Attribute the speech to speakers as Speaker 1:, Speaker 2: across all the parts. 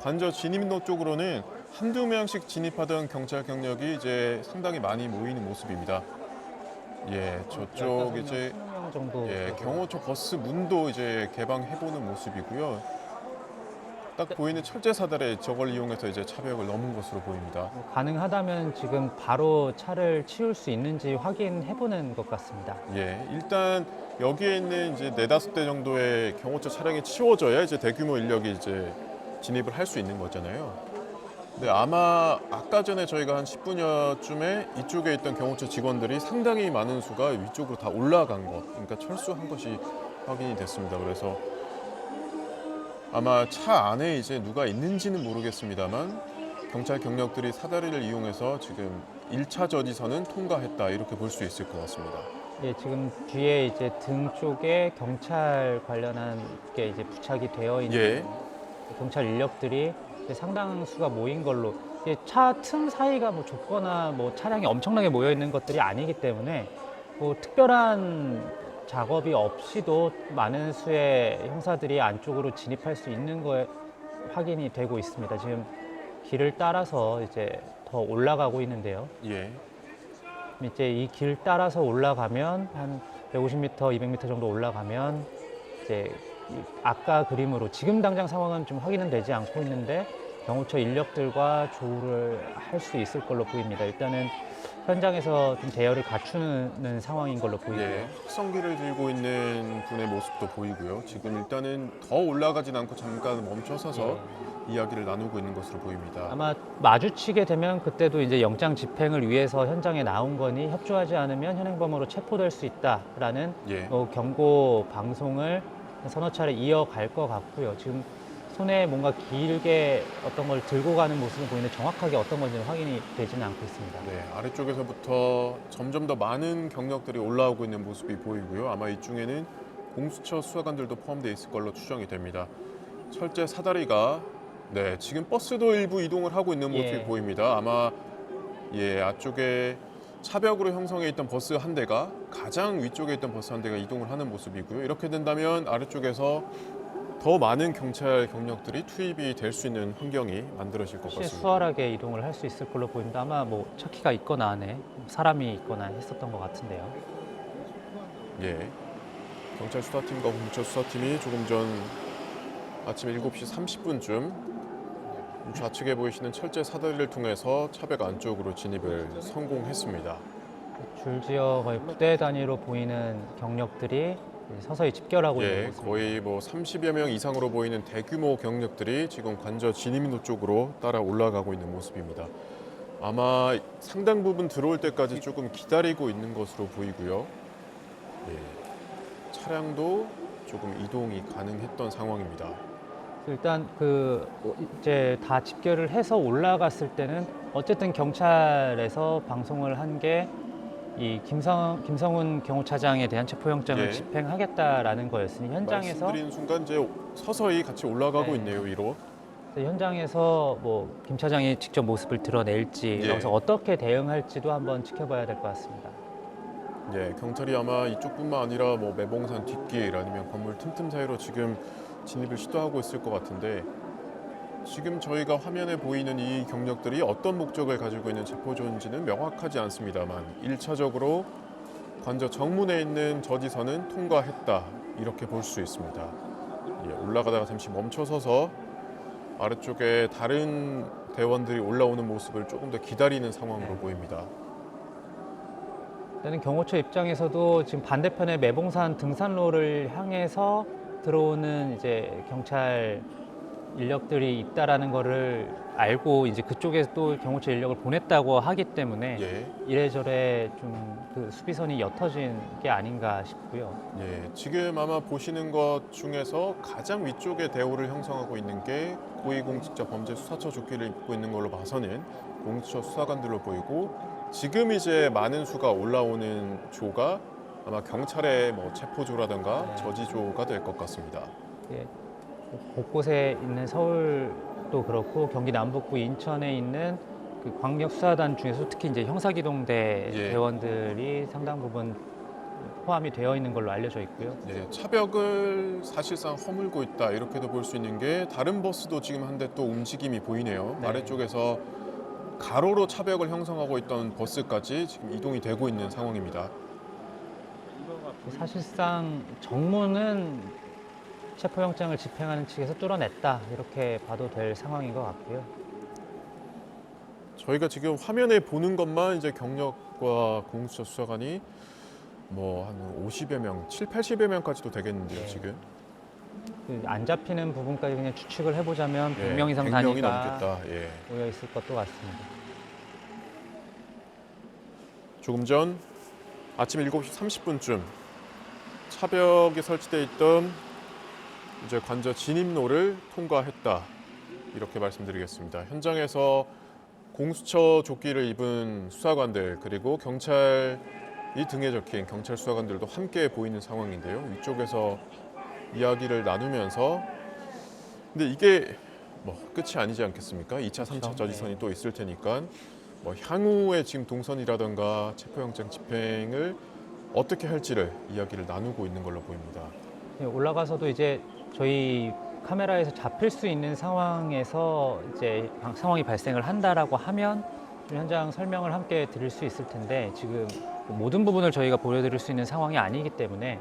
Speaker 1: 관저 진입로 쪽으로는 한두 명씩 진입하던 경찰 경력이 이제 상당히 많이 모이는 모습입니다. 예, 저쪽 이제
Speaker 2: 20명 정도.
Speaker 1: 경호처 버스 문도 이제 개방해보는 모습이고요. 딱 보이는 철제 사다리에 저걸 이용해서 이제 차벽을 넘은 것으로 보입니다.
Speaker 2: 가능하다면 지금 바로 차를 치울 수 있는지 확인해보는 것 같습니다.
Speaker 1: 예, 일단 여기에 있는 이제 네다섯 대 정도의 경호처 차량이 치워져야 이제 대규모 인력이 이제 진입을 할 수 있는 거잖아요. 근데 아마 아까 전에 저희가 한 10분여쯤에 이쪽에 있던 경호처 직원들이 상당히 많은 수가 위쪽으로 다 올라간 것, 그러니까 철수한 것이 확인이 됐습니다. 그래서 아마 차 안에 이제 누가 있는지는 모르겠습니다만 경찰 경력들이 사다리를 이용해서 지금 1차 저지선은 통과했다 이렇게 볼 수 있을 것 같습니다.
Speaker 2: 예, 지금 뒤에 이제 등 쪽에 경찰 관련한 게 이제 부착이 되어 있는
Speaker 1: 예.
Speaker 2: 경찰 인력들이 이제 상당수가 모인 걸로, 차 틈 사이가 뭐 좁거나 뭐 차량이 엄청나게 모여 있는 것들이 아니기 때문에 뭐 특별한 작업이 없이도 많은 수의 형사들이 안쪽으로 진입할 수 있는 거에 확인이 되고 있습니다. 지금 길을 따라서 이제 더 올라가고 있는데요.
Speaker 1: 예.
Speaker 2: 이제 이 길 따라서 올라가면 한 150m, 200m 정도 올라가면 이제 아까 그림으로 지금 당장 상황은 좀 확인은 되지 않고 있는데 경호처 인력들과 조우를 할 수 있을 걸로 보입니다. 일단은 현장에서 좀 대여를 갖추는 상황인 걸로 보이고요.
Speaker 1: 예, 확성기를 들고 있는 분의 모습도 보이고요. 지금 일단은 더 올라가진 않고 잠깐 멈춰서서 이야기를 나누고 있는 것으로 보입니다.
Speaker 2: 아마 마주치게 되면 그때도 이제 영장 집행을 위해서 현장에 나온 거니 협조하지 않으면 현행범으로 체포될 수 있다라는
Speaker 1: 예.
Speaker 2: 경고 방송을 서너 차례 이어갈 것 같고요. 지금 손에 뭔가 길게 어떤 걸 들고 가는 모습은 보이는데 정확하게 어떤 건지는 확인이 되지는 않고 있습니다.
Speaker 1: 네, 아래쪽에서부터 점점 더 많은 경력들이 올라오고 있는 모습이 보이고요. 아마 이 중에는 공수처 수사관들도 포함되어 있을 걸로 추정이 됩니다. 철제 사다리가 지금 버스도 일부 이동을 하고 있는 모습이
Speaker 2: 예.
Speaker 1: 보입니다. 아마 앞쪽에 차벽으로 형성해 있던 버스 한 대가 가장 위쪽에 있던 버스 한 대가 이동을 하는 모습이고요. 이렇게 된다면 아래쪽에서 더 많은 경찰 경력들이 투입이 될 수 있는 환경이 만들어질 것
Speaker 2: 훨씬
Speaker 1: 같습니다.
Speaker 2: 수월하게 이동을 할 수 있을 걸로 보입니다. 아마 뭐 차키가 있거나 안에 사람이 있거나 했었던 것 같은데요.
Speaker 1: 예, 경찰 수사팀과 공수처 수사팀이 조금 전 아침 7시 30분쯤 좌측에 보이시는 철제 사다리를 통해서 차벽 안쪽으로 진입을 성공했습니다.
Speaker 2: 줄지어 거의 부대 단위로 보이는 경력들이 서서히 집결하고 있는 모습입니다.
Speaker 1: 거의 뭐 30여 명 이상으로 보이는 대규모 경력들이 지금 관저 진입로 쪽으로 따라 올라가고 있는 모습입니다. 아마 상당 부분 들어올 때까지 조금 기다리고 있는 것으로 보이고요. 차량도 조금 이동이 가능했던 상황입니다.
Speaker 2: 일단 이제 다 집결을 해서 올라갔을 때는 어쨌든 경찰에서 방송을 한 게 이 김성훈 경호차장에 대한 체포영장을
Speaker 1: 예.
Speaker 2: 집행하겠다라는 거였으니 현장에서
Speaker 1: 말씀드린 순간 이제 서서히 같이 올라가고
Speaker 2: 네.
Speaker 1: 있네요, 위로.
Speaker 2: 현장에서 뭐 김 차장이 직접 모습을 드러낼지
Speaker 1: 예.
Speaker 2: 여기서 어떻게 대응할지도 한번 지켜봐야 될 것 같습니다.
Speaker 1: 경찰이 아마 이쪽뿐만 아니라 뭐 매봉산 뒷길 아니면 건물 틈틈 사이로 지금 진입을 시도하고 있을 것 같은데 지금 저희가 화면에 보이는 이 경력들이 어떤 목적을 가지고 있는 체포조인지는 명확하지 않습니다만 1차적으로 관저 정문에 있는 저지선은 통과했다 이렇게 볼 수 있습니다. 올라가다가 잠시 멈춰서서 아래쪽에 다른 대원들이 올라오는 모습을 조금 더 기다리는 상황으로 보입니다.
Speaker 2: 저는 경호처 입장에서도 지금 반대편의 매봉산 등산로를 향해서 들어오는 이제 경찰 인력들이 있다라는 거를 알고 이제 그쪽에 또 경호처 인력을 보냈다고 하기 때문에 이래저래 좀 그 수비선이 옅어진 게 아닌가 싶고요.
Speaker 1: 지금 아마 보시는 것 중에서 가장 위쪽에 대오를 형성하고 있는 게 고위공직자범죄수사처 조끼를 입고 있는 걸로 봐서는 공수처 수사관들로 보이고 지금 이제 많은 수가 올라오는 조가 아마 경찰의 뭐 체포조라든가 저지조가 될 것 같습니다.
Speaker 2: 곳곳에 있는 서울도 그렇고 경기 남북부 인천에 있는 그 광역 수사단 중에서 특히 이제 형사기동대 대원들이 상당 부분 포함이 되어 있는 걸로 알려져 있고요.
Speaker 1: 네, 차벽을 사실상 허물고 있다 이렇게도 볼 수 있는 게 다른 버스도 지금 한 대 또 움직임이 보이네요.
Speaker 2: 네.
Speaker 1: 아래쪽에서 가로로 차벽을 형성하고 있던 버스까지 지금 이동이 되고 있는 상황입니다.
Speaker 2: 사실상 정문은 체포영장을 집행하는 측에서 뚫어냈다 이렇게 봐도 될 상황인 것 같고요.
Speaker 1: 저희가 지금 화면에 보는 것만 이제 경력과 공수처 수사관이 뭐 한 50여 명, 7, 80여 명까지도 되겠는데요,
Speaker 2: 네.
Speaker 1: 지금.
Speaker 2: 안 잡히는 부분까지 그냥 추측을 해보자면
Speaker 1: 예,
Speaker 2: 100명 이상
Speaker 1: 100명이
Speaker 2: 단위가
Speaker 1: 넘겠다. 예.
Speaker 2: 모여 있을 것도 같습니다.
Speaker 1: 조금 전 아침 7시 30분쯤 차벽에 설치되어 있던 이제 관저 진입로를 통과했다. 이렇게 말씀드리겠습니다. 현장에서 공수처 조끼를 입은 수사관들 그리고 경찰 이 등에 적힌 경찰 수사관들도 함께 보이는 상황인데요. 이쪽에서 이야기를 나누면서 근데 이게 뭐 끝이 아니지 않겠습니까? 2차, 3차
Speaker 2: 그렇죠.
Speaker 1: 저지선이 또 있을 테니까 뭐 향후에 지금 동선이라든가 체포영장 집행을 어떻게 할지를 이야기를 나누고 있는 걸로 보입니다.
Speaker 2: 네, 올라가서도 이제 저희 카메라에서 잡힐 수 있는 상황에서 이제 상황이 발생을 한다라고 하면 좀 현장 설명을 함께 드릴 수 있을 텐데 지금 모든 부분을 저희가 보여드릴 수 있는 상황이 아니기 때문에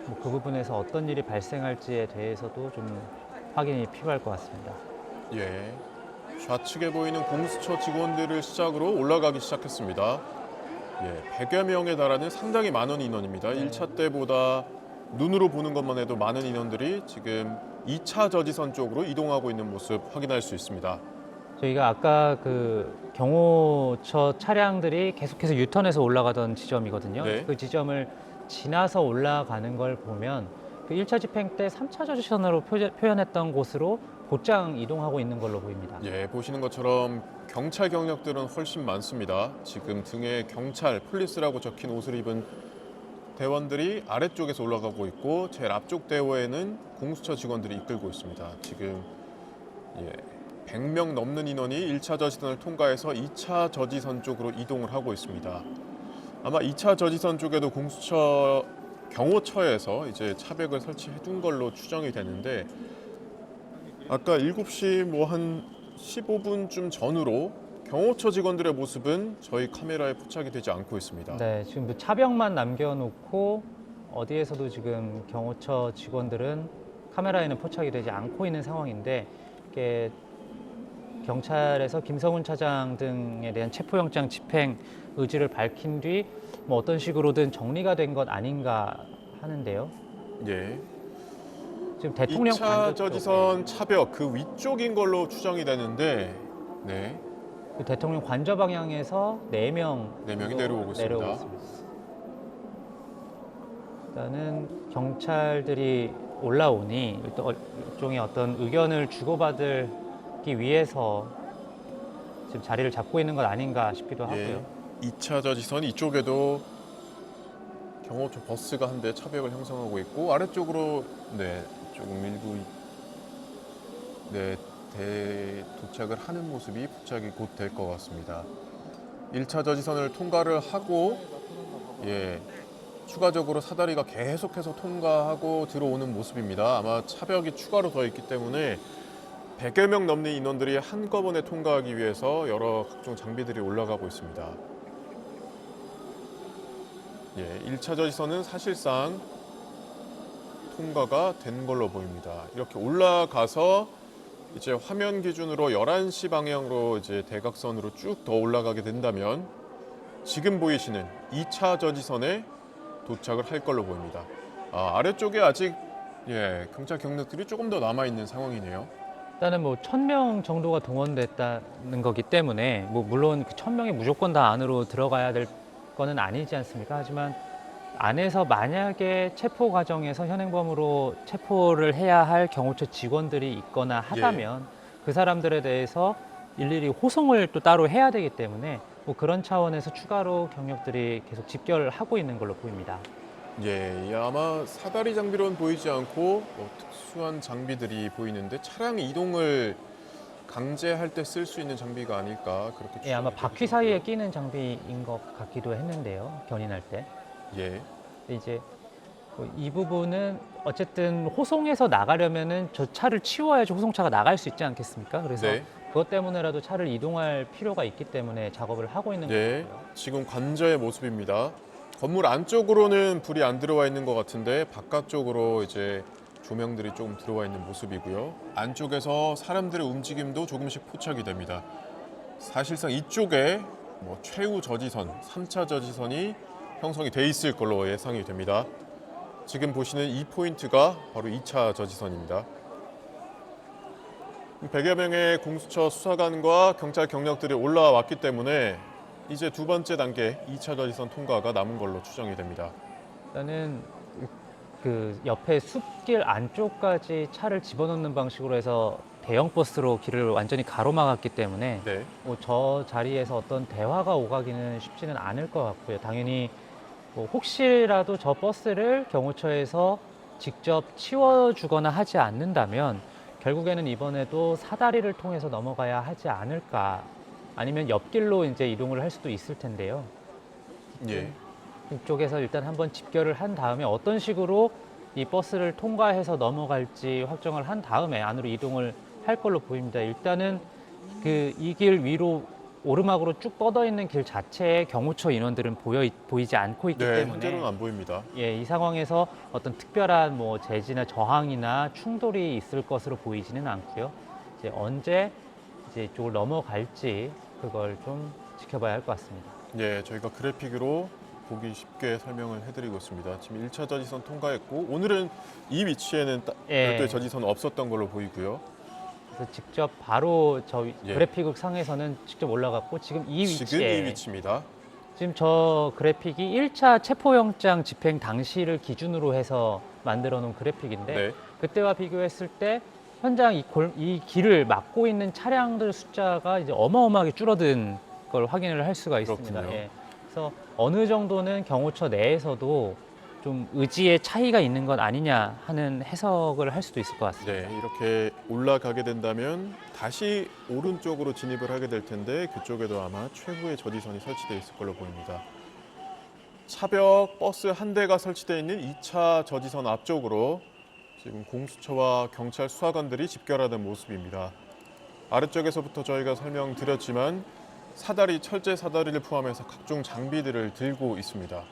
Speaker 2: 뭐그 부분에서 어떤 일이 발생할지에 대해서도 좀 확인이 필요할 것 같습니다.
Speaker 1: 예, 좌측에 보이는 공수처 직원들을 시작으로 올라가기 시작했습니다. 예, 100여 명에 달하는 상당히 많은 인원입니다.
Speaker 2: 네.
Speaker 1: 1차 때보다 눈으로 보는 것만 해도 많은 인원들이 지금 2차 저지선 쪽으로 이동하고 있는 모습 확인할 수 있습니다.
Speaker 2: 저희가 아까 그 경호처 차량들이 계속해서 유턴해서 올라가던 지점이거든요.
Speaker 1: 네.
Speaker 2: 그 지점을 지나서 올라가는 걸 보면 그 1차 집행 때 3차 저지선으로 표현했던 곳으로 곧장 이동하고 있는 걸로 보입니다.
Speaker 1: 예, 보시는 것처럼 경찰 경력들은 훨씬 많습니다. 지금 등에 경찰, 폴리스라고 적힌 옷을 입은 대원들이 아래쪽에서 올라가고 있고 제일 앞쪽 대원에는 공수처 직원들이 이끌고 있습니다. 지금 100명 넘는 인원이 1차 저지선을 통과해서 2차 저지선 쪽으로 이동을 하고 있습니다. 아마 2차 저지선 쪽에도 공수처 경호처에서 이제 차벽을 설치해 둔 걸로 추정이 되는데 아까 7시 뭐 한 15분쯤 전으로 경호처 직원들의 모습은 저희 카메라에 포착이 되지 않고 있습니다.
Speaker 2: 네, 지금 그 차벽만 남겨놓고 어디에서도 지금 경호처 직원들은 카메라에는 포착이 되지 않고 있는 상황인데 이게 경찰에서 김성훈 차장 등에 대한 체포영장 집행 의지를 밝힌 뒤 뭐 어떤 식으로든 정리가 된 것 아닌가 하는데요.
Speaker 1: 예.
Speaker 2: 지금 대통령
Speaker 1: 2차
Speaker 2: 관저
Speaker 1: 저지선 차벽 그 위쪽인 걸로 추정이 되는데 네.
Speaker 2: 그 대통령 관저 방향에서 4명
Speaker 1: 네 명이 내려오고 있습니다.
Speaker 2: 일단은 경찰들이 올라오니 일종의 어떤 의견을 주고받기 위해서 지금 자리를 잡고 있는 것 아닌가 싶기도 하고요.
Speaker 1: 예. 2차 저지선 이쪽에도 경호처 버스가 한 대 차벽을 형성하고 있고 아래쪽으로 네 조금 일부 도착을 하는 모습이 포착이 곧 될 것 같습니다. 1차 저지선을 통과를 하고 추가적으로 사다리가 계속해서 통과하고 들어오는 모습입니다. 아마 차벽이 추가로 더 있기 때문에 100여 명 넘는 인원들이 한꺼번에 통과하기 위해서 여러 각종 장비들이 올라가고 있습니다. 1차 저지선은 사실상 통과가 된 걸로 보입니다. 이렇게 올라가서 이제 화면 기준으로 11시 방향으로 이제 대각선으로 쭉 더 올라가게 된다면 지금 보이시는 2차 저지선에 도착을 할 걸로 보입니다. 아래쪽에 아직 경찰 경력들이 조금 더 남아 있는 상황이네요.
Speaker 2: 일단은 뭐 1,000명 정도가 동원됐다는 거기 때문에 뭐 물론 그 1,000명이 무조건 다 안으로 들어가야 될 거는 아니지 않습니까? 하지만 안에서 만약에 체포 과정에서 현행범으로 체포를 해야 할 경호처 직원들이 있거나 하다면 그 사람들에 대해서 일일이 호송을 또 따로 해야 되기 때문에 뭐 그런 차원에서 추가로 경력들이 계속 집결하고 있는 걸로 보입니다.
Speaker 1: 아마 사다리 장비로는 보이지 않고 특수한 장비들이 보이는데 차량 이동을 강제할 때 쓸 수 있는 장비가 아닐까 그렇게
Speaker 2: 아마
Speaker 1: 추정이
Speaker 2: 바퀴
Speaker 1: 되기도
Speaker 2: 사이에
Speaker 1: 하고요.
Speaker 2: 끼는 장비인 것 같기도 했는데요. 견인할 때. 이제 이 부분은 어쨌든 호송해서 나가려면은 저 차를 치워야지 호송차가 나갈 수 있지 않겠습니까? 그래서
Speaker 1: 네.
Speaker 2: 그것 때문에라도 차를 이동할 필요가 있기 때문에 작업을 하고 있는
Speaker 1: 네,
Speaker 2: 거고요.
Speaker 1: 지금 관저의 모습입니다. 건물 안쪽으로는 불이 안 들어와 있는 것 같은데 바깥쪽으로 이제 조명들이 조금 들어와 있는 모습이고요. 안쪽에서 사람들의 움직임도 조금씩 포착이 됩니다. 사실상 이쪽에 뭐 최후 저지선, 3차 저지선이 형성이 돼 있을 걸로 예상이 됩니다. 지금 보시는 이 포인트가 바로 2차 저지선입니다. 100여 명의 공수처 수사관과 경찰 경력들이 올라왔기 때문에 이제 두 번째 단계 2차 저지선 통과가 남은 걸로 추정이 됩니다.
Speaker 2: 일단은 그 옆에 숲길 안쪽까지 차를 집어넣는 방식으로 해서 대형 버스로 길을 완전히 가로막았기 때문에
Speaker 1: 네.
Speaker 2: 뭐 저 자리에서 어떤 대화가 오가기는 쉽지는 않을 것 같고요. 당연히 뭐 혹시라도 저 버스를 경호처에서 직접 치워주거나 하지 않는다면 결국에는 이번에도 사다리를 통해서 넘어가야 하지 않을까, 아니면 옆길로 이제 이동을 할 수도 있을 텐데요.
Speaker 1: 예.
Speaker 2: 이쪽에서 일단 한번 집결을 한 다음에 어떤 식으로 이 버스를 통과해서 넘어갈지 확정을 한 다음에 안으로 이동을 할 걸로 보입니다. 일단은 그 이 길 위로 오르막으로 쭉 뻗어 있는 길 자체에 경호처 인원들은 보이지 않고 있기
Speaker 1: 네,
Speaker 2: 때문에
Speaker 1: 현재로는 안 보입니다.
Speaker 2: 예, 이 상황에서 어떤 특별한 뭐 제지나 저항이나 충돌이 있을 것으로 보이지는 않고요. 이제 언제 이제 이쪽을 넘어갈지 그걸 좀 지켜봐야 할 것 같습니다.
Speaker 1: 예, 저희가 그래픽으로 보기 쉽게 설명을 해드리고 있습니다. 지금 1차 저지선 통과했고 오늘은 이 위치에는
Speaker 2: 예.
Speaker 1: 별도의 저지선 없었던 걸로 보이고요.
Speaker 2: 그래서 직접 바로 저
Speaker 1: 예.
Speaker 2: 그래픽 상에서는 직접 올라갔고 지금 이
Speaker 1: 지금
Speaker 2: 위치에
Speaker 1: 이 위치입니다.
Speaker 2: 지금 저 그래픽이 1차 체포영장 집행 당시를 기준으로 해서 만들어 놓은 그래픽인데
Speaker 1: 네.
Speaker 2: 그때와 비교했을 때 현장 이 길을 막고 있는 차량들 숫자가 이제 어마어마하게 줄어든 걸 확인을 할 수가 있습니다.
Speaker 1: 그렇군요.
Speaker 2: 예. 그래서 어느 정도는 경호처 내에서도 좀 의지의 차이가 있는 것 아니냐 하는 해석을 할 수도 있을 것 같습니다.
Speaker 1: 네, 이렇게 올라가게 된다면 다시 오른쪽으로 진입을 하게 될 텐데 그쪽에도 아마 최후의 저지선이 설치되어 있을 걸로 보입니다. 차벽 버스 한 대가 설치되어 있는 2차 저지선 앞쪽으로 지금 공수처와 경찰 수사관들이 집결하는 모습입니다. 아래쪽에서부터 저희가 설명드렸지만 사다리, 철제 사다리를 포함해서 각종 장비들을 들고 있습니다.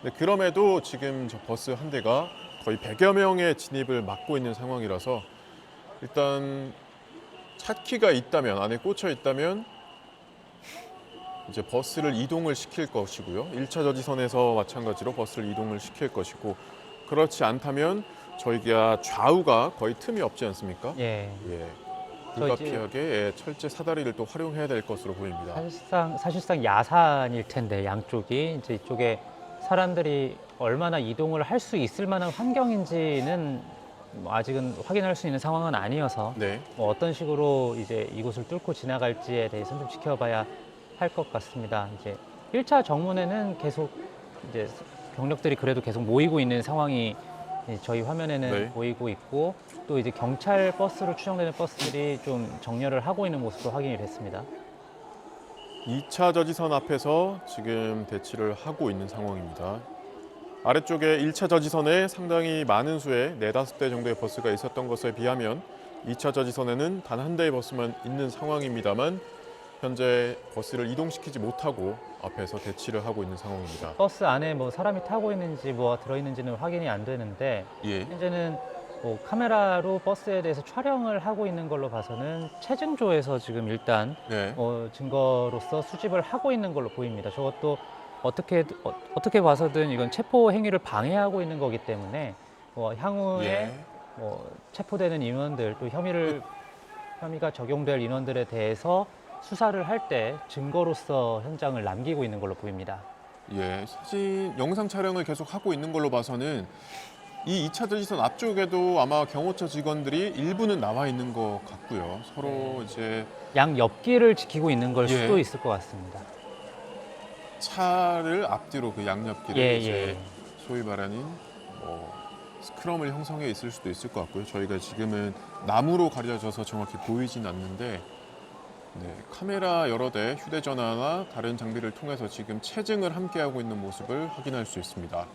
Speaker 1: 네, 그럼에도 지금 저 버스 한 대가 거의 100여 명의 진입을 막고 있는 상황이라서 일단 차키가 있다면, 안에 꽂혀 있다면 이제 버스를 이동을 시킬 것이고요. 1차 저지선에서 마찬가지로 버스를 이동을 시킬 것이고 그렇지 않다면 저희가 좌우가 거의 틈이 없지 않습니까?
Speaker 2: 예.
Speaker 1: 예.
Speaker 2: 저 이제
Speaker 1: 불가피하게 예, 철제 사다리를 또 활용해야 될 것으로 보입니다.
Speaker 2: 사실상 야산일 텐데 양쪽이 이제 이쪽에 사람들이 얼마나 이동을 할 수 있을 만한 환경인지는 뭐 아직은 확인할 수 있는 상황은 아니어서
Speaker 1: 네.
Speaker 2: 뭐 어떤 식으로 이제 이곳을 뚫고 지나갈지에 대해서는 좀 지켜봐야 할 것 같습니다. 이제 1차 정문에는 계속 이제 경력들이 그래도 계속 모이고 있는 상황이 저희 화면에는
Speaker 1: 네.
Speaker 2: 보이고 있고 또 이제 경찰 버스로 추정되는 버스들이 좀 정렬을 하고 있는 모습도 확인이 됐습니다.
Speaker 1: 2차 저지선 앞에서 지금 대치를 하고 있는 상황입니다. 아래쪽에 1차 저지선에 상당히 많은 수의 4, 5대 정도의 버스가 있었던 것에 비하면 2차 저지선에는 단 한 대의 버스만 있는 상황입니다만 현재 버스를 이동시키지 못하고 앞에서 대치를 하고 있는 상황입니다.
Speaker 2: 버스 안에 뭐 사람이 타고 있는지 뭐가 들어있는지는 확인이 안 되는데
Speaker 1: 예.
Speaker 2: 현재는 뭐 카메라로 버스에 대해서 촬영을 하고 있는 걸로 봐서는 체증조에서 지금 일단
Speaker 1: 네.
Speaker 2: 증거로서 수집을 하고 있는 걸로 보입니다. 저것도 어떻게 봐서든 이건 체포 행위를 방해하고 있는 거기 때문에 향후에
Speaker 1: 예.
Speaker 2: 체포되는 인원들 또 혐의가 적용될 인원들에 대해서 수사를 할 때 증거로서 현장을 남기고 있는 걸로 보입니다.
Speaker 1: 예. 사진 영상 촬영을 계속 하고 있는 걸로 봐서는 이 2차 저지선 앞쪽에도 아마 경호처 직원들이 일부는 나와 있는 것 같고요. 서로
Speaker 2: 네.
Speaker 1: 이제
Speaker 2: 양 옆길을 지키고 있는 걸
Speaker 1: 예.
Speaker 2: 수도 있을 것 같습니다.
Speaker 1: 차를 앞뒤로 그 양옆길에
Speaker 2: 예,
Speaker 1: 이제
Speaker 2: 예.
Speaker 1: 소위 말하는 스크럼을 형성해 있을 수도 있을 것 같고요. 저희가 지금은 나무로 가려져서 정확히 보이진 않는데 네, 카메라 여러 대, 휴대전화나 다른 장비를 통해서 지금 체증을 함께하고 있는 모습을 확인할 수 있습니다.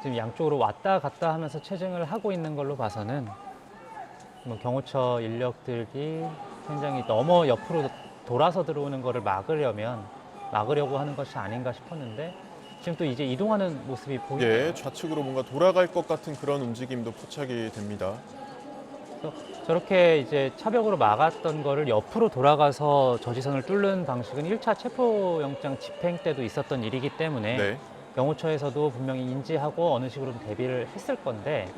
Speaker 2: 지금 양쪽으로 왔다 갔다 하면서 체증을 하고 있는 걸로 봐서는 뭐 경호처 인력들이 굉장히 너무 옆으로 돌아서 들어오는 거를 막으려고 하는 것이 아닌가 싶었는데 지금 또 이제 이동하는 모습이 보이네요.
Speaker 1: 예, 좌측으로 뭔가 돌아갈 것 같은 그런 움직임도 포착이 됩니다.
Speaker 2: 그래서 저렇게 이제 차벽으로 막았던 거를 옆으로 돌아가서 저지선을 뚫는 방식은 1차 체포영장 집행 때도 있었던 일이기 때문에
Speaker 1: 네.
Speaker 2: 경호처에서도 분명히 인지하고 어느 식으로 대비를 했을 건데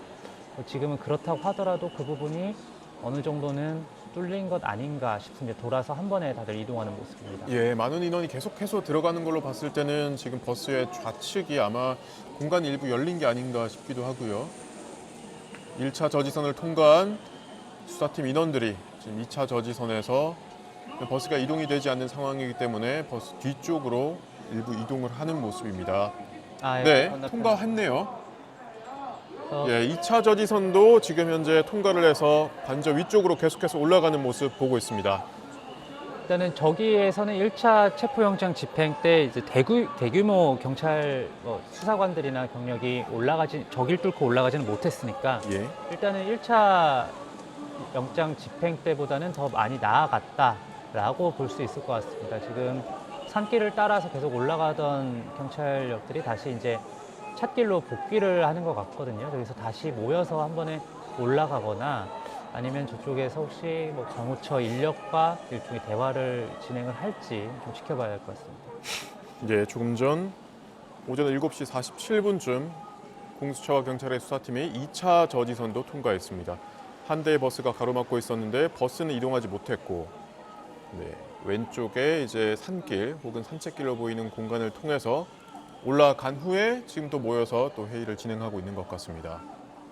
Speaker 2: 지금은 그렇다고 하더라도 그 부분이 어느 정도는 뚫린 것 아닌가 싶습니다. 돌아서 한 번에 다들 이동하는 모습입니다.
Speaker 1: 예, 많은 인원이 계속해서 들어가는 걸로 봤을 때는 지금 버스의 좌측이 아마 공간이 일부 열린 게 아닌가 싶기도 하고요. 1차 저지선을 통과한 수사팀 인원들이 지금 2차 저지선에서 버스가 이동이 되지 않는 상황이기 때문에 버스 뒤쪽으로 일부 이동을 하는 모습입니다.
Speaker 2: 아,
Speaker 1: 네,
Speaker 2: 건너편.
Speaker 1: 통과했네요.
Speaker 2: 어,
Speaker 1: 예, 2차 저지선도 지금 현재 통과를 해서 관저 위쪽으로 계속해서 올라가는 모습 보고 있습니다.
Speaker 2: 일단은 저기에서는 1차 체포영장 집행 때 이제 대규모 경찰 수사관들이나 경력이 저길 뚫고 올라가지는 못했으니까
Speaker 1: 예.
Speaker 2: 일단은 1차 영장 집행 때보다는 더 많이 나아갔다라고 볼 수 있을 것 같습니다. 지금 산길을 따라서 계속 올라가던 경찰력들이 다시 이제 찻길로 복귀를 하는 것 같거든요. 그래서 다시 모여서 한 번에 올라가거나 아니면 저쪽에서 혹시 뭐 경호처 인력과 일종의 대화를 진행을 할지 좀 지켜봐야 할 것 같습니다.
Speaker 1: 예, 조금 전 오전 7시 47분쯤 공수처와 경찰의 수사팀이 2차 저지선도 통과했습니다. 한 대의 버스가 가로막고 있었는데 버스는 이동하지 못했고 네, 왼쪽에 이제 산길 혹은 산책길로 보이는 공간을 통해서 올라간 후에 지금 또 모여서 또 회의를 진행하고 있는 것 같습니다.